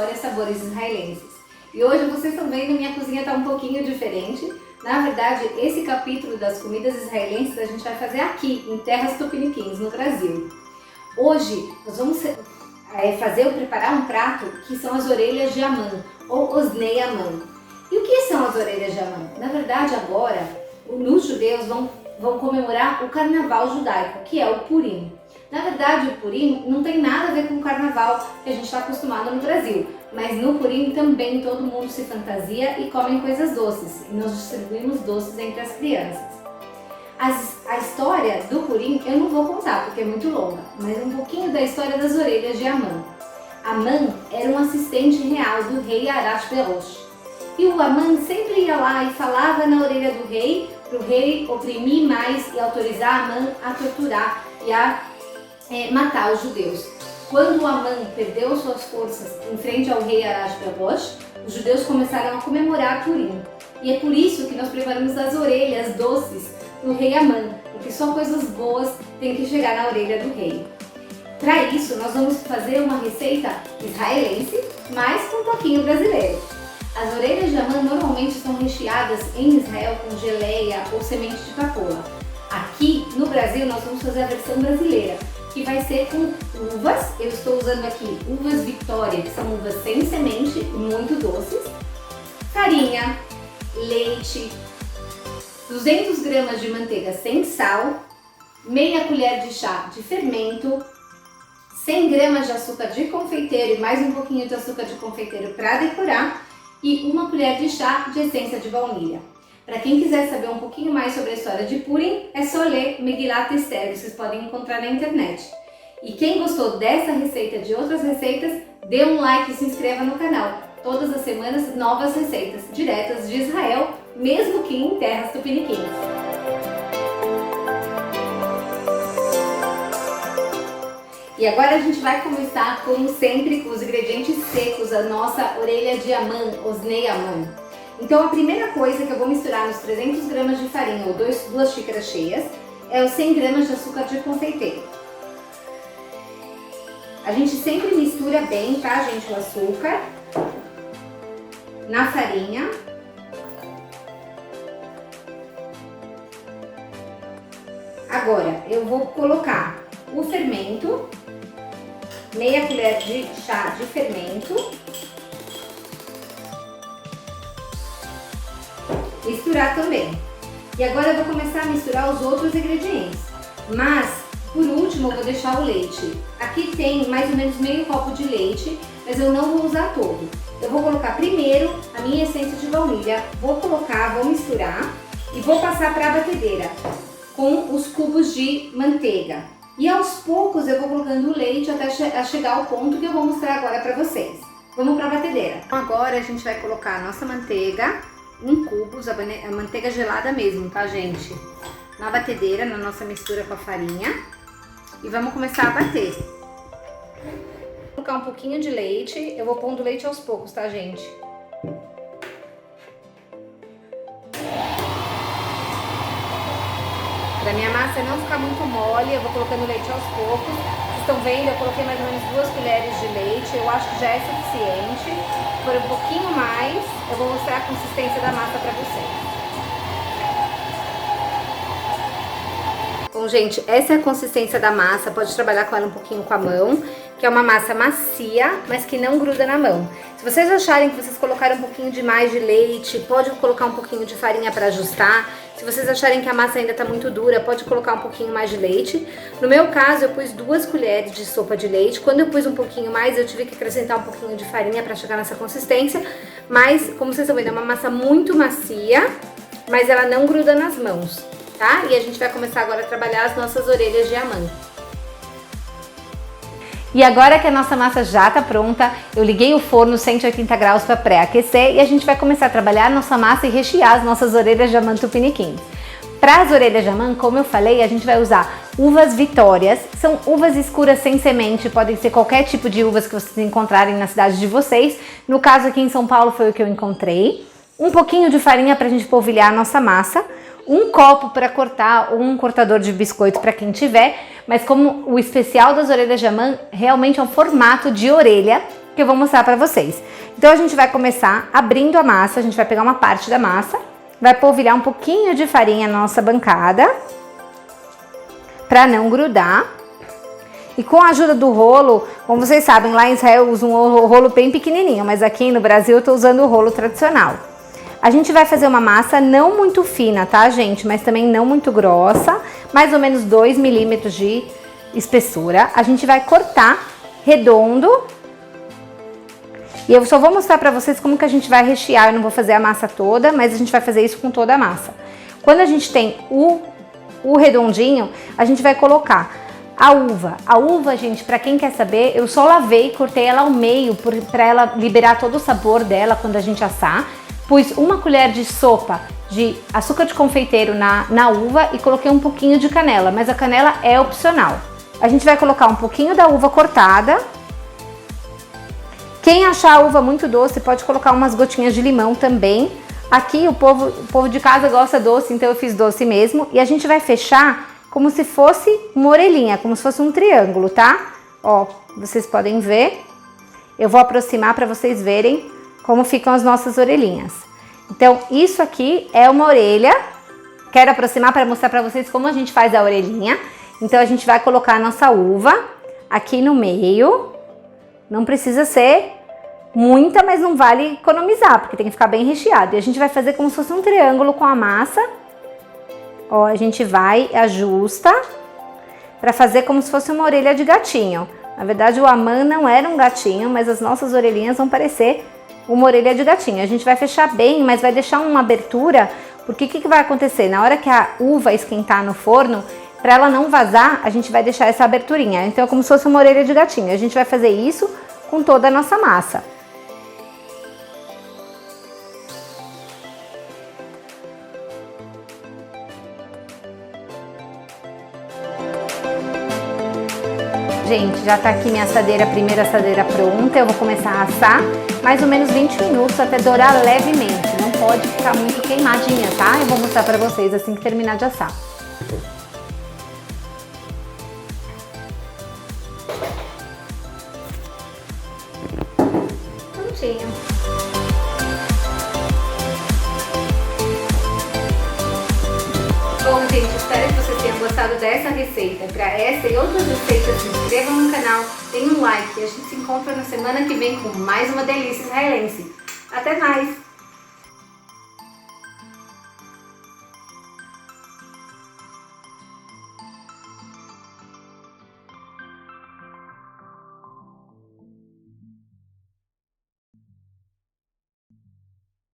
história Sabores Israelenses. E hoje vocês estão vendo, minha cozinha está um pouquinho diferente. Na verdade, esse capítulo das comidas israelenses a gente vai fazer aqui, em terras tupiniquins, no Brasil. Hoje nós vamos preparar um prato que são as orelhas de Amã, ou Osnei Amã. E o que são as orelhas de Amã? Na verdade, agora, os judeus vão comemorar o carnaval judaico, que é o Purim. Na verdade, o Purim não tem nada a ver com o carnaval que a gente está acostumado no Brasil, mas no Purim também todo mundo se fantasia e come coisas doces, e nós distribuímos doces entre as crianças. A história do Purim eu não vou contar porque é muito longa, mas um pouquinho da história das orelhas de Amã. Amã era um assistente real do rei Ahasverosh. E o Amã sempre ia lá e falava na orelha do rei, para o rei oprimir mais e autorizar Amã a torturar e a matar os judeus. Quando o Amã perdeu suas forças em frente ao rei Ahasverosh, os judeus começaram a comemorar Purim. E é por isso que nós preparamos as orelhas doces do rei Amã, porque só coisas boas têm que chegar na orelha do rei. Para isso, nós vamos fazer uma receita israelense, mas com um pouquinho brasileiro. As orelhas de Amã normalmente são recheadas em Israel com geleia ou semente de papoula. Aqui no Brasil nós vamos fazer a versão brasileira, que vai ser com uvas. Eu estou usando aqui uvas Vitória, que são uvas sem semente, muito doces, farinha, leite, 200 gramas de manteiga sem sal, meia colher de chá de fermento, 100 gramas de açúcar de confeiteiro e mais um pouquinho de açúcar de confeiteiro para decorar e uma colher de chá de essência de baunilha. Para quem quiser saber um pouquinho mais sobre a história de Purim, é só ler Megilat Esther, vocês podem encontrar na internet. E quem gostou dessa receita e de outras receitas, dê um like e se inscreva no canal. Todas as semanas, novas receitas diretas de Israel, mesmo que em terras tupiniquins. E agora a gente vai começar, como sempre, com os ingredientes secos, a nossa orelha de Amã, Osnei Amã. Então a primeira coisa que eu vou misturar nos 300 gramas de farinha, ou 2 xícaras cheias, é os 100 gramas de açúcar de confeiteiro. A gente sempre mistura bem, tá, gente, o açúcar na farinha. Agora eu vou colocar o fermento, meia colher de chá de fermento, misturar também. E agora eu vou começar a misturar os outros ingredientes, mas por último eu vou deixar o leite. Aqui tem mais ou menos meio copo de leite, mas eu não vou usar todo. Eu vou colocar primeiro a minha essência de baunilha, vou misturar e vou passar para a batedeira com os cubos de manteiga. E aos poucos eu vou colocando o leite até chegar ao ponto que eu vou mostrar agora para vocês. Vamos para a batedeira. Agora a gente vai colocar a nossa manteiga em cubos, a manteiga gelada mesmo, tá, gente? Na batedeira, na nossa mistura com a farinha. E vamos começar a bater. Vou colocar um pouquinho de leite, eu vou pondo leite aos poucos, tá, gente? Para minha massa não ficar muito mole, eu vou colocando leite aos poucos. Vocês estão vendo, eu coloquei mais ou menos 2 colheres de leite, eu acho que já é suficiente. Se for um pouquinho mais, eu vou mostrar a consistência da massa para vocês. Bom, gente, essa é a consistência da massa, pode trabalhar com ela um pouquinho com a mão, que é uma massa macia, mas que não gruda na mão. Se vocês acharem que vocês colocaram um pouquinho de mais de leite, pode colocar um pouquinho de farinha para ajustar. Se vocês acharem que a massa ainda está muito dura, pode colocar um pouquinho mais de leite. No meu caso, eu pus 2 colheres de sopa de leite. Quando eu pus um pouquinho mais, eu tive que acrescentar um pouquinho de farinha para chegar nessa consistência. Mas, como vocês estão vendo, é uma massa muito macia, mas ela não gruda nas mãos, tá? E a gente vai começar agora a trabalhar as nossas orelhas de Amã. E agora que a nossa massa já está pronta, eu liguei o forno 180 graus para pré-aquecer e a gente vai começar a trabalhar a nossa massa e rechear as nossas orelhas de Amã tupiniquins. Para as orelhas de Amã, como eu falei, a gente vai usar uvas Vitórias, são uvas escuras sem semente, podem ser qualquer tipo de uvas que vocês encontrarem na cidade de vocês. No caso aqui em São Paulo foi o que eu encontrei. Um pouquinho de farinha para a gente polvilhar a nossa massa. Um copo para cortar ou um cortador de biscoito para quem tiver, mas como o especial das orelhas de Amã realmente é um formato de orelha, que eu vou mostrar pra vocês. Então a gente vai começar abrindo a massa, a gente vai pegar uma parte da massa, vai polvilhar um pouquinho de farinha na nossa bancada, pra não grudar. E com a ajuda do rolo, como vocês sabem, lá em Israel eu uso um rolo bem pequenininho, mas aqui no Brasil eu tô usando o rolo tradicional. A gente vai fazer uma massa não muito fina, tá, gente? Mas também não muito grossa, mais ou menos 2 milímetros de espessura. A gente vai cortar redondo. E eu só vou mostrar pra vocês como que a gente vai rechear. Eu não vou fazer a massa toda, mas a gente vai fazer isso com toda a massa. Quando a gente tem o redondinho, a gente vai colocar a uva. A uva, gente, pra quem quer saber, eu só lavei e cortei ela ao meio pra ela liberar todo o sabor dela quando a gente assar. Pus uma colher de sopa de açúcar de confeiteiro na uva e coloquei um pouquinho de canela, mas a canela é opcional. A gente vai colocar um pouquinho da uva cortada. Quem achar a uva muito doce pode colocar umas gotinhas de limão também. Aqui o povo de casa gosta doce, então eu fiz doce mesmo. E a gente vai fechar como se fosse uma orelhinha, como se fosse um triângulo, tá? Ó, vocês podem ver. Eu vou aproximar para vocês verem como ficam as nossas orelhinhas. Então, isso aqui é uma orelha. Quero aproximar para mostrar para vocês como a gente faz a orelhinha. Então, a gente vai colocar a nossa uva aqui no meio. Não precisa ser muita, mas não vale economizar, porque tem que ficar bem recheado. E a gente vai fazer como se fosse um triângulo com a massa. Ó, a gente vai, ajusta, para fazer como se fosse uma orelha de gatinho. Na verdade, o Aman não era um gatinho, mas as nossas orelhinhas vão parecer uma orelha de gatinho. A gente vai fechar bem, mas vai deixar uma abertura, porque o que vai acontecer? Na hora que a uva esquentar no forno, para ela não vazar, a gente vai deixar essa aberturinha. Então é como se fosse uma orelha de gatinho. A gente vai fazer isso com toda a nossa massa. Gente, já tá aqui minha assadeira, primeira assadeira pronta. Eu vou começar a assar mais ou menos 20 minutos até dourar levemente. Não pode ficar muito queimadinha, tá? Eu vou mostrar pra vocês assim que terminar de assar. Prontinho. Bom, gente, espero que vocês tenham gostado dessa receita. Para essa e outras receitas, se inscrevam no canal, deem um like e a gente se encontra na semana que vem com mais uma delícia israelense. Até mais!